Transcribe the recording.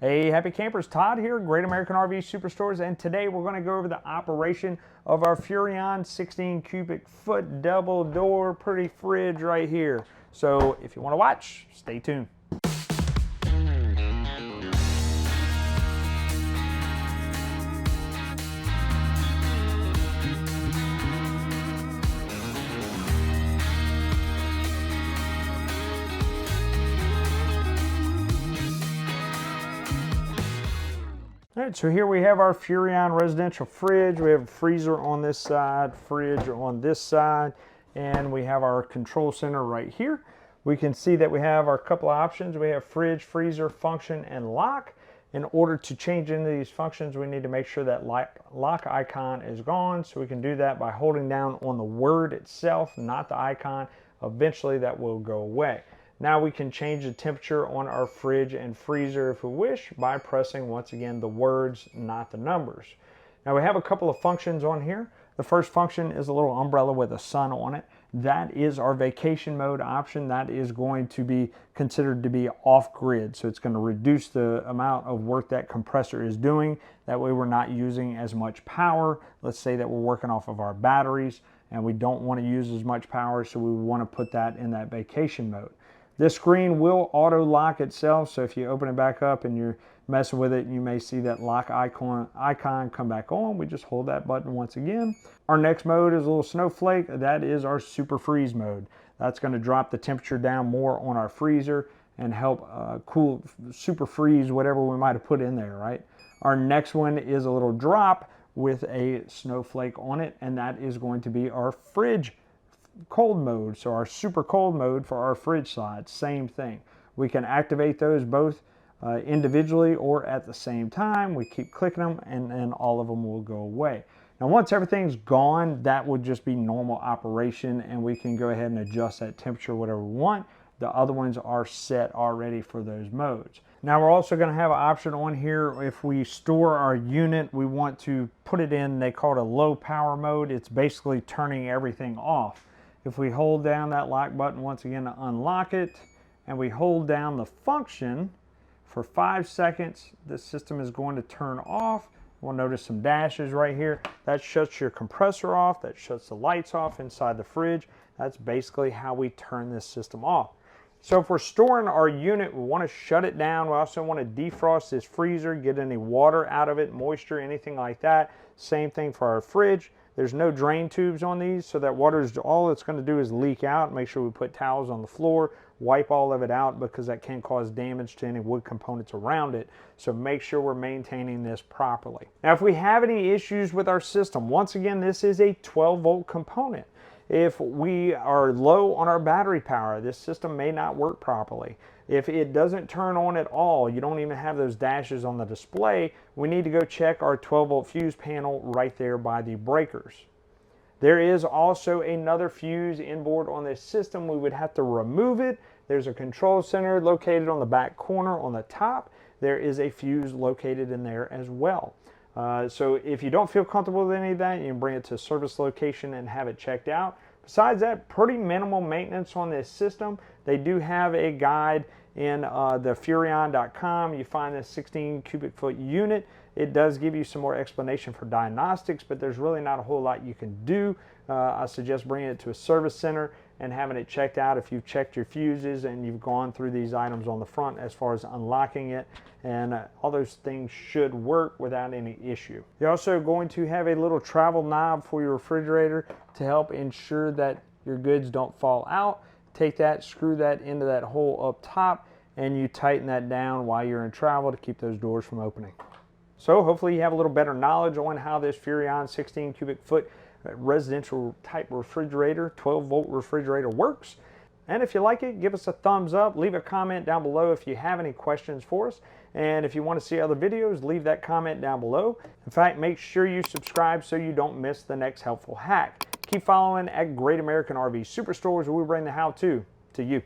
Hey, happy campers, Todd here, Great American RV Superstores, and today we're going to go over the operation of our Furrion 16 cubic foot double door pretty fridge right here. So if you want to watch, stay tuned. All right, so here we have our Furrion residential fridge. We have a freezer on this side, fridge on this side, and we have our control center right here. We can see that we have our couple of options. We have fridge, freezer, function, and lock. In order to change into these functions, we need to make sure that lock icon is gone. So we can do that by holding down on the word itself, not the icon. Eventually that will go away. Now we can change the temperature on our fridge and freezer if we wish by pressing, once again, the words, not the numbers. Now we have a couple of functions on here. The first function is a little umbrella with a sun on it. That is our vacation mode option. That is going to be considered to be off-grid. So it's going to reduce the amount of work that compressor is doing. That way we're not using as much power. Let's say that we're working off of our batteries and we don't want to use as much power, so we want to put that in that vacation mode. This screen will auto lock itself, so if you open it back up and you're messing with it, you may see that lock icon come back on. We just hold that button once again. Our next mode is a little snowflake. That is our super freeze mode. That's going to drop the temperature down more on our freezer and help cool, super freeze whatever we might have put in there, right? Our next one is a little drop with a snowflake on it, and that is going to be our fridge cold mode. So our super cold mode for our fridge side, same thing. We can activate those both individually or at the same time. We keep clicking them and then all of them will go away. Now once everything's gone, that would just be normal operation and we can go ahead and adjust that temperature whatever we want. The other ones are set already for those modes. Now we're also going to have an option on here. If we store our unit, we want to put it in, they call it a low power mode. It's basically turning everything off. If we hold down that lock button once again to unlock it, and we hold down the function for 5 seconds, the system is going to turn off. We'll notice some dashes right here. That shuts your compressor off, that shuts the lights off inside the fridge. That's basically how we turn this system off. So if we're storing our unit, we want to shut it down. We also want to defrost this freezer, get any water out of it, moisture, anything like that. Same thing for our fridge. There's no drain tubes on these, so that water is all it's going to do is leak out. Make sure we put towels on the floor, wipe all of it out because that can cause damage to any wood components around it. So make sure we're maintaining this properly. Now if we have any issues with our system, once again, this is a 12-volt component. If we are low on our battery power, this system may not work properly. If it doesn't turn on at all, you don't even have those dashes on the display, we need to go check our 12-volt fuse panel right there by the breakers. There is also another fuse inboard on this system. We would have to remove it. There's a control center located on the back corner on the top. There is a fuse located in there as well. So if you don't feel comfortable with any of that, you can bring it to a service location and have it checked out. Besides that, pretty minimal maintenance on this system. They do have a guide in the Furrion.com. You find this 16 cubic foot unit. It does give you some more explanation for diagnostics, but there's really not a whole lot you can do. I suggest bringing it to a service center and having it checked out if you've checked your fuses and you've gone through these items on the front as far as unlocking it, and all those things should work without any issue. You're also going to have a little travel knob for your refrigerator to help ensure that your goods don't fall out. Take that, screw that into that hole up top, and you tighten that down while you're in travel to keep those doors from opening. So hopefully you have a little better knowledge on how this Furrion 16 cubic foot residential type refrigerator, 12-volt refrigerator works. And if you like it, give us a thumbs up. Leave a comment down below if you have any questions for us. And if you want to see other videos, leave that comment down below. In fact, make sure you subscribe so you don't miss the next helpful hack. Keep following at Great American RV Superstores, where we bring the how-to you.